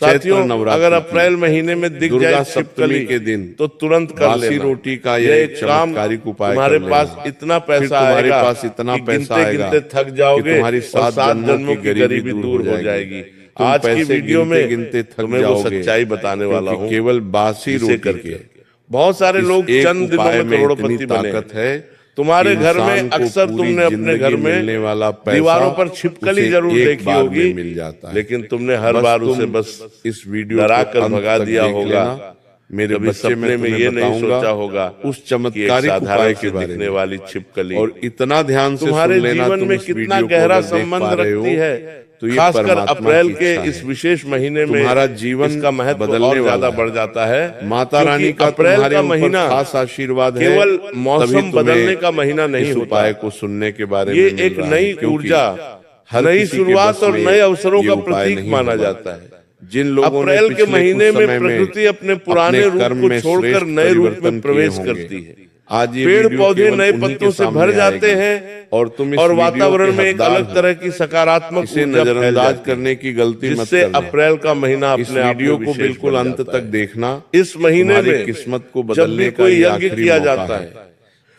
साथियों, अगर अप्रैल महीने में दिख जाए छिपकली के दिन तो तुरंत कर लेना। रोटी का यह एक चमत्कारिक उपाय तुम्हारे पास इतना पैसा आएगा, तुम्हारे पैसा आएगा, गिनते थक जाओगे, तुम्हारी और 7 जन्मों की गरीबी दूर हो जाएगी। आज की वीडियो में तुम्हें वो सच्चाई बताने वाला हूँ। केवल बासी रोटी के बहुत सारे लोग चंद दिनों में करोड़पति बने है। तुम्हारे घर में अक्सर तुमने अपने घर में दीवारों पर छिपकली जरूर देखी होगी, मिल जाता है, लेकिन तुमने हर बार उसे बस इस वीडियो डरा कर भगा दिया होगा। मेरे सपने में ये नहीं सोचा होगा उस चमत्कारिक उपाय के बारे में वाली छिपकली और इतना ध्यान से तुम्हारे जीवन में कितना गहरा संबंध रखती है। तो खासकर अप्रैल के इस विशेष महीने में तुम्हारा जीवन इसका महत्व और ज्यादा बढ़ जाता है। माता रानी का अप्रैल का महीना खास आशीर्वाद है। केवल मौसम बदलने का महीना नहीं होता, उपाय को सुनने के बारे में ये एक नई ऊर्जा, नई शुरुआत और नए अवसरों का प्रतीक माना जाता है। जिन लोगों अप्रैल के महीने में प्रकृति अपने पुराने रूप को छोड़कर नए रूप में प्रवेश करती है। आज पेड़ पौधे नए पत्तों से भर जाते हैं और वातावरण में एक अलग तरह की सकारात्मक ऊर्जा नजरअंदाज करने की गलती मत करना। अप्रैल का महीना अपने वीडियो को बिल्कुल अंत तक देखना। इस महीने में किस्मत को बदलने का कोई यज्ञ किया जाता है,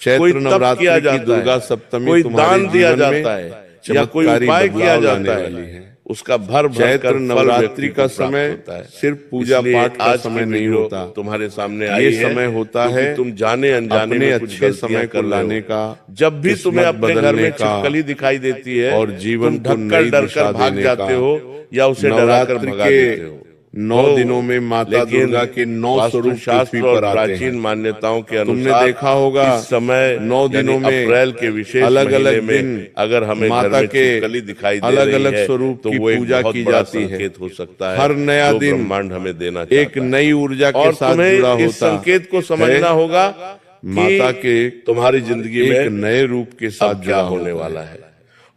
चैत्र नवरात्रि की दुर्गा सप्तमी, कोई दान दिया जाता है या कोई उपाय किया जाता है, उसका भर चैत्र नवरात्रि का समय सिर्फ पूजा पाठ का समय नहीं होता, तुम्हारे सामने ये समय होता है तुम जाने अनजाने में अच्छे समय को लाने का। जब भी तुम्हें अपने घर में छिपकली दिखाई देती है और जीवन को ढककर डर कर भाग जाते हो या उसे डरा कर भगा देते हो। 9 दिनों में माता दुर्गा के 9 स्वरूप पृथ्वी पर आते हैं। प्राचीन मान्यताओं के अनुसार तुमने देखा होगा इस समय 9 दिनों में अप्रैल के विशेष अलग अलग दिन अगर हमें माता के दिखाई दे अलग अलग स्वरूप की पूजा की जाती है। हो सकता है हर नया दिन ब्रह्मांड हमें देना एक नई ऊर्जा के साथ जुड़ा होता है। इस संकेत को समझना होगा माता के तुम्हारी जिंदगी में एक नए रूप के साथ क्या होने वाला है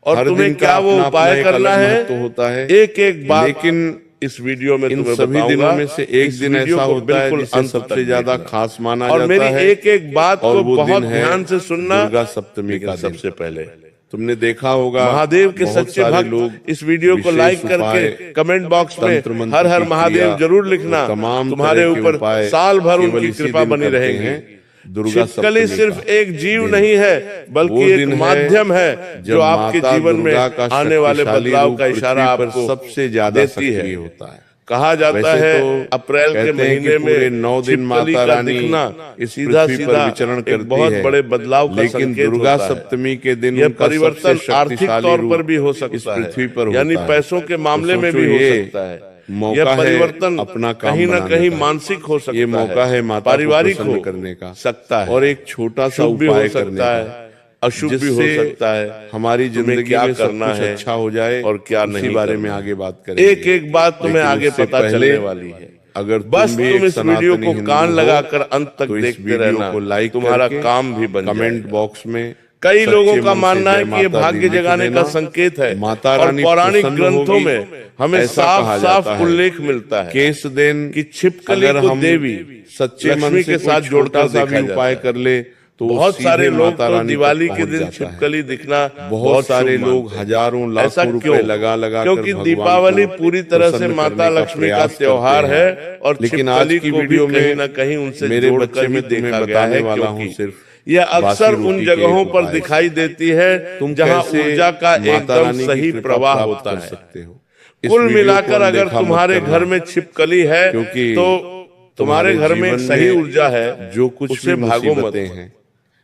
और तुम्हें क्या वो उपाय करना है तो होता है एक बात। लेकिन इस वीडियो में इन सभी दिनों में से एक दिन ऐसा होता है जिसे सबसे ज्यादा खास माना जाता है। और मेरी एक बात को बहुत ध्यान से सुनना। दुर्गा सप्तमी का सबसे पहले तुमने देखा होगा महादेव के सच्चे भक्त लोग इस वीडियो को लाइक करके कमेंट बॉक्स में हर हर महादेव जरूर लिखना। तुम्हारे ऊपर साल भर उनकी कृपा बनी रहेगी। छिपकली सिर्फ एक जीव नहीं है बल्कि एक माध्यम है जो आपके जीवन में आने वाले बदलाव का इशारा आपको सबसे ज्यादा देती है। होता है। कहा जाता है अप्रैल के महीने में 9 दिन माता रानी इस सीधा विचरण करती बहुत है। बड़े बदलाव का लेकिन दुर्गा सप्तमी के दिन यह परिवर्तन आर्थिक तौर पर भी हो सकता है, पृथ्वी पर यानी पैसों के मामले में भी हो सकता है। यह परिवर्तन अपना कहीं न कहीं मानसिक हो सकता है, ये मौका है माता पारिवारिक हो करने का सकता है और एक छोटा सा उपाय करने का, अशुभ भी हो सकता है। हमारी जिंदगी क्या में करना है अच्छा हो जाए और क्या नहीं, इसी बारे में आगे बात करेंगे। एक बात तुम्हें आगे पता चलने वाली है। अगर बस तुम इस वीडियो को कान लगाकर अंत तक देखते रहना, को लाइक तुम्हारा काम भी बन कमेंट बॉक्स में। कई लोगों का मानना है कि ये भाग्य जगाने का संकेत है माता और रानी पौराणिक ग्रंथों में हमें साफ साफ उल्लेख मिलता है केस दिन कि छिपकली को देवी सच्चे मन के साथ जोड़कर सा भी उपाय कर ले तो बहुत सारे लोग तो दिवाली के दिन छिपकली दिखना, बहुत सारे लोग हजारों लाखों रुपए लगा क्योंकि दीपावली पूरी तरह से माता लक्ष्मी का त्योहार है और लेकिन आज की वीडियो में कहीं न कहीं उनसे मेरे बच्चे में देखा गया है वाला हूँ। सिर्फ यह अक्सर उन जगहों पर दिखाई देती है जहाँ ऊर्जा का एकदम सही प्रवाह होता है। कुल मिलाकर अगर तुम्हारे घर में छिपकली है तो तुम्हारे घर में सही ऊर्जा है, जो कुछ से भागो मत हैं।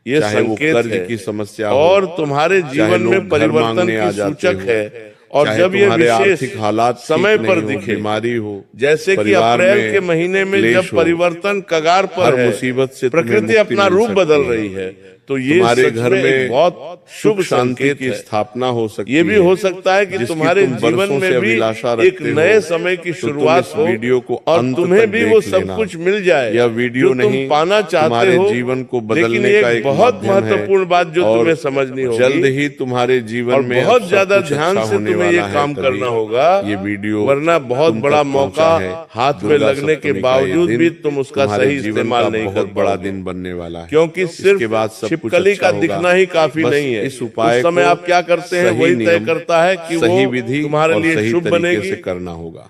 ये संकेत है की समस्या और तुम्हारे जीवन में परिवर्तन की सूचक है। और जब ये विशेष हालात समय पर दिखे, बीमारी हो, जैसे कि अप्रैल के महीने में जब परिवर्तन कगार पर है, मुसीबत से प्रकृति अपना रूप बदल रही है, तो ये तुम्हारे घर में बहुत शुभ शांति की स्थापना हो सकती है। ये भी हो सकता है कि तुम्हारे जीवन में भी एक नए समय की शुरुआत हो वीडियो को और तुम्हें भी वो सब कुछ मिल जाए। यह वीडियो नहीं पाना चाहते हो, जीवन को बदलने का एक बहुत महत्वपूर्ण बात जो तुम्हें समझनी होगी। जल्द ही तुम्हारे जीवन में बहुत ज्यादा ध्यान से तुम्हें ये काम करना होगा, ये वीडियो, वरना बहुत बड़ा मौका हाथ में लगने के बावजूद भी तुम उसका सही इस्तेमाल नहीं कर। बड़ा दिन बनने वाला है, क्योंकि सिर्फ छिपकली का दिखना ही काफी नहीं है। इस उपाय समय आप क्या करते हैं वही तय करता है कि सही वो विधि तुम्हारे लिए शुभ बनेगी करना होगा।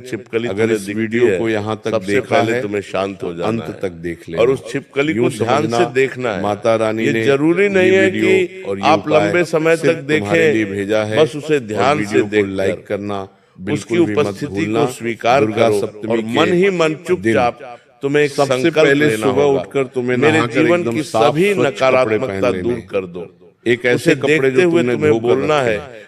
छिपकली अगर तुम्हें इस दिखती वीडियो है, को यहाँ तक सबसे देखा पहले है तुम्हें शांत हो तो जाना अंत है तक देख लेना। और उस छिपकली यूं को ध्यान समझना, से देखना है। माता रानी ये ने जरूरी नहीं ये है वीडियो और कि ये आप उपाय लंबे समय सिर्फ तक तुम्हारे लिए देखें, भेजा है। बस उसे और ध्यान से वीडियो को लाइक देखकर करना उसकी बिल्कुल भी मत उपस्थिति भूलना। को स्वीकार दुर्गा करो सप्तमी और के मन ही मन दिन चुपचाप तुम्हें एक सबसे संकल्प पहले लेना सुबह होगा, उठकर तुम्हें मेरे नहाकर जीवन एकदम की साफ सभी स्वच्छ कपड़े नकारात्मकता पहन दूर लेने। कर दो। एक ऐसे उसे कपड़े देखते जो हुए तुमने तुम्हें धोकर बोलना रखे है हैं।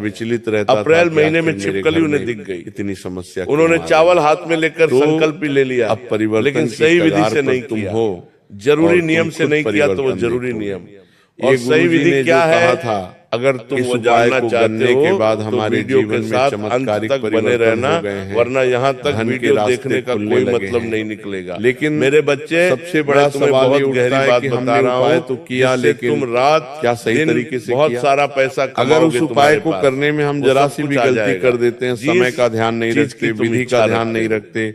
विचलित रहता था अप्रैल कि महीने में आखिर मेरे छिपकली घर उन्हें में दिख गई। इतनी समस्या क्यों उन्होंने आ चावल रही? हाथ में लेकर तो संकल्प भी ले लिया, अब परिवर्तन लेकिन की सही विधि कगार से पर नहीं तुम किया। हो जरूरी और नियम तुम से खुद नहीं किया तो वो परिवर्तन जरूरी देखोगे। नियम। ये और सही गुरुजी विधि ने क्या जो है, कहा था, अगर तुम इस वो उपाय जानना को चाहते करने हो के बाद तो हमारे वीडियो के जीवन में साथ अंत चमत्कारिक तक बने परिवर्तन रहना, हो गए हैं। वरना यहाँ तक धन के वीडियो रास्ते देखने का खुलने कोई लगे मतलब हैं। नहीं निकलेगा। लेकिन मेरे बच्चे, सबसे बड़ा मैं तुम्हें सवाल बहुत ये उठता गहरी है बात कि बता हमने रहा उपाय हूँ, तो किया, जिससे लेकिन तुम रात क्या सही दिन तरीके से बहुत किया? सारा पैसा अगर कमाओगे उस उपाय तुम्हारे को पास, करने में हम वो जरा सब सी कुछ भी आ गलती जाएगा। कर देते हैं, जिस समय का ध्यान नहीं चीज रखते, की तुम विधि इच्छा का ध्यान रखते नहीं हो। रखते,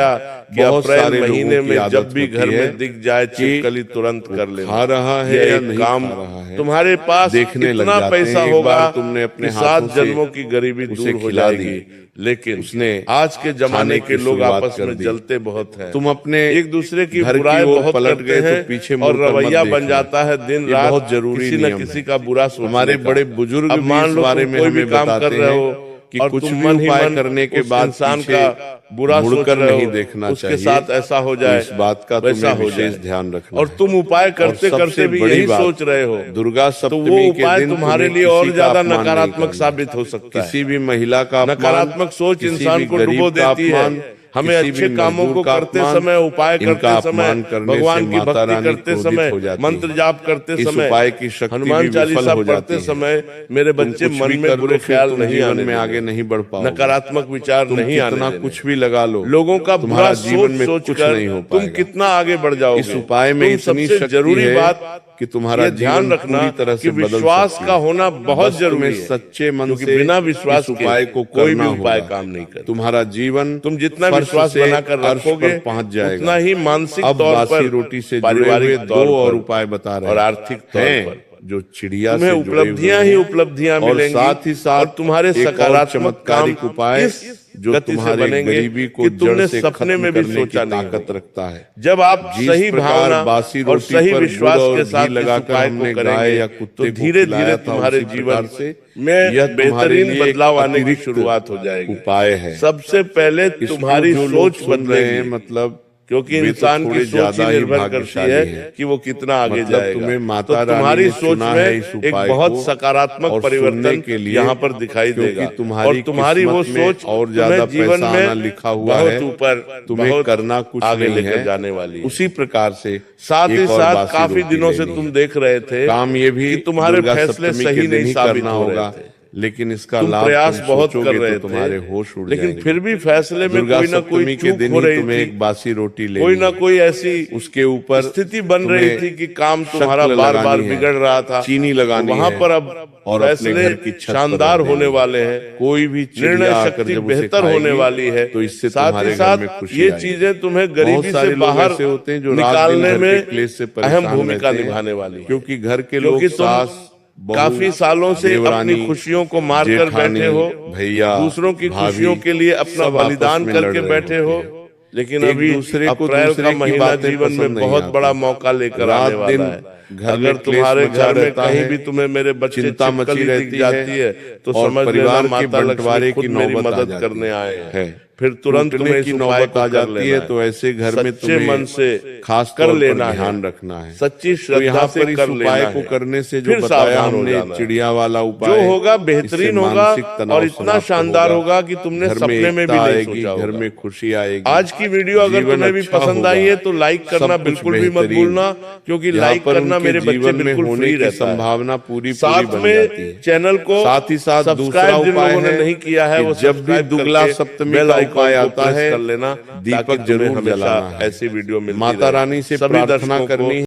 समझाया कि बहुत अप्रैल सारे लोगों महीने की में आदत जब भी होती घर है में दिख जाए छिपकली तुरंत कर लेना। खा रहा है यह या एक नहीं काम खा रहा है, तुम्हारे पास देखने लग इतना जाते पैसा हैं। एक होगा बार तुमने अपने कि हाथों 7 से जन्मों की गरीबी उसे दूर हो खिला दी, जाएगी। लेकिन उसने आज के जमाने खाने के की लोग शुरुआत आपस कर में दी। जलते बहुत हैं, तुम अपने एक दूसरे की घर की बुराई ओर बहुत पलट करते गए तो हैं पीछे और मुड़कर मत रवैया बन देखना। जाता है दिन ये रात बहुत जरूरी किसी न नियम किसी है। का बुरा सोचने हमारे का। बड़े बुजुर्ग अब भी मान इस लो बारे तुम में कोई भी हमें काम कर बताते रहे हैं हो कि और कुछ तुम भी मन ही उपाय मन करने के उस बाद इंसान पीछे का बुरा सोच मुड़कर रहे नहीं हो, देखना उसके चाहिए। साथ ऐसा हो जाए, तो इस बात का वैसा तुम्हें हो विशेष जाए। ध्यान रखना और है। तुम उपाय करते और सबसे करते भी बड़ी यही बात, सोच रहे हो, दुर्गा तो वो सप्तमी के उपाय दिन तुम्हारे तुम्हें लिए और किसी का ज्यादा अपमान नहीं नकारात्मक करना। साबित हो सकता है। किसी भी महिला का अपमान, नकारात्मक सोच किसी इंसान भी को गरीब डुबो का देती अपमान, है। हमें किसी अच्छे भी कामों मजदूर को का करते अपमान, समय, उपाय इनका करते समय, अपमान करने से भगवान की माता भक्ति रानी करते क्रोधित समय, हो जाती मंत्र है। जाप करते इस समय, उपाय की शक्ति हनुमान भी विफल चालीसा हो जाती पढ़ते है। समय मेरे तुम बच्चे कुछ मन भी में कर बुरे लो, फिर ख्याल तुम नहीं जीवन आने में आगे देने, नहीं बढ़ पाओगे। नकारात्मक विचार तुम नहीं आने कितना देने। कुछ भी लगा लो, लोगों का तुम्हारा बुरा जीवन में सोच कुछ कर नहीं हो तुम पाएगा। कितना आगे बढ़ जाओगे। इस उपाय में तुम इतनी सबसे शक्ति जरूरी है बात कि तुम्हारा ये ध्यान जीवन रखना पूरी तरह कि से बदल विश्वास सकती का है। होना बहुत बस जरूरी तुम्हें है, सच्चे मन क्योंकि से बिना विश्वास इस उपाय के को कोई भी करना उपाय होगा। काम नहीं करता। तुम्हारा जीवन तुम जितना फर्श विश्वास से बनाकर अर्श रखोगे पर पहुंच जाएगा। उतना ही मानसिक अब तौर बासी पर, रोटी से जुड़े पारिवारिक हुए तौर दो और पर उपाय बता रहे और आर्थिक तौर हैं, पर जो चिड़िया तुम्हें से जुड़े हुए उपलब्धियां ही हैं। उपलब्धियां और मिलेंगी, साथ ही साथ और तुम्हारे एक और सकारात्मक काम चमत्कारिक उपाय इस जो गति से तुम्हारे बनेंगे गरीबी को कि जड़ तुमने से सपने खत्म में भी करने की सोचा नहीं ताकत होगा। रखता है। जब आप जिस सही प्रकार भावना बासी और रोटी सही पर विश्वास गुड़ और के घी साथ इस लगाकर उपाय को हमने गाय करेंगे या तो कुत्ते को धीरे धीरे खिलाया था, तुम्हारे उसी जीवन प्रकार से में यह तुम्हारे बेहतरीन लिए एक बदलाव आने की अतिरिक्त शुरुआत हो जाएगी। उपाय है। सबसे पहले इसको तुम्हारी जो लोग सोच सुन रहे हैं, बदलेगी, मतलब क्योंकि वे तो इंसान की थोड़े सोच ही ज्यादा ही निर्भर करती भाग्यशाली है हैं। कि वो कितना आगे मतलब जाएगा। तुम्हें तो माता रानी तुम्हारी ने सोच चुना में है इस एक उपाय बहुत को सकारात्मक और सुनने परिवर्तन के लिए, यहाँ पर दिखाई क्योंकि देगा। तुम्हारी और तुम्हारी वो किस्मत में सोच और ज्यादा तुम्हें जीवन पैसा आना में लिखा हुआ बहुत है। ऊपर, तुम्हें बहुत करना कुछ आगे नहीं लेकर है। जाने वाली है। उसी प्रकार से साथ ही एक और साथ बासी काफी रोटी दिनों से लेनी तुम है। देख रहे थे काम ये भी कि तुम्हारे दुर्गा फैसले सप्तमी सही के दिन नहीं ही साबित करना हो रहे होगा, थे। लेकिन इसका तुम लाभ प्रयास तुम बहुत कर सोचोगे रहे तो तुम्हारे थे, होश उड़ लेकिन जाएंगे। फिर भी फैसले में दुर्गा कोई ना कोई सप्तमी के चूक दिन हो ही रही तुम्हें थी, एक बासी रोटी लेनी कोई ना है। कोई ऐसी उसके ऊपर स्थिति बन रही तुम्हें थी कि काम तुम्हारा शक्ल बार बार लगानी है, बिगड़ रहा था। चीनी लगानी वहां है पर अब और अपने फैसले घर की छत पर शानदार रख देनी होने है। वाले हैं। कोई भी निर्णय चिड़िया आकर शक्ति जब उसे बेहतर होने खाएगी, वाली है। तो इससे साथ ही तुम्हारे घर साथ में खुशी ये आएगी। चीजें तुम्हें बहुत गरीबी सारे से लोग बाहर ऐसे होते हैं जो रात दिन निकालने घर के में क्लेश से अहम परेशान भूमिका रहते हैं, निभाने वाली है। क्योंकि घर के क्योंकि लोग तुम सास, बहू, काफी सालों से देवरानी, अपनी खुशियों को मारकर जेठानी, बैठे हो, भैया, दूसरों की भाभी, खुशियों के लिए अपना सब आपस बलिदान में लड़ करके रहे बैठे होते हो। हैं। लेकिन एक अभी दूसरे को अप्रैल दूसरे का की महीना बातें जीवन में पसंद नहीं बहुत आती। बड़ा मौका लेकर रात आने वाला दिन है। घर में अगर क्लेश तुम्हारे मचा घर में रहता कहीं है, भी तुम्हें मेरे बच्चे चिंता मची छिपकली दिख रहती जाती है तो और समझ लेना परिवार के माता लक्ष्मी बंटवारे खुद की मेरी नौबत आ मदद जाती करने आए है। फिर तुरंत टूटने तुम्हें की इस उपाय नौबत को आ कर जाती लेना है, तो ऐसे घर में सच्चे मन से खास कर तौर पर लेना है, ध्यान रखना है। सच्ची तो श्रद्धा यहाँ से पर इस कर उपाय लेना को है। करने से जो फिर बताया सावधान हो हमने जाना है। चिड़िया वाला उपाय, जो होगा इससे बेहतरीन होगा मानसिक तनाव और इतना समाप्त शानदार होगा कि तुमने घर में सपने में भी एकता नहीं आएगी, सोचा घर होगा। में खुशी आएगी। आज की वीडियो अगर जीवन तुम्हें भी अच्छा पसंद होगा, आई है तो लाइक करना सब कुछ बिल्कुल भी मत बेहतरीन। भूलना, क्योंकि यहाँ लाइक पर करना उनके मेरे बच्चे जीवन में बिल्कुल होने फ्री की रहता है। संभावना पूरी साथ बन में जाती है। चैनल को साथ ही साथ दूसरा सब्सक्राइब जिन उपाय लोगों ने है नहीं किया है कि वो जब भी सब्सक्राइब दुर्गा करके सप्तमी बेल का आइकन उपाय को आता प्रेस है, कर लेना, दीपक ताकि तुम्हें जरूर हमेशा जलाना है। ऐसी वीडियो मिलती माता रहे। रानी से सभी प्रार्थना दर्शकों को करनी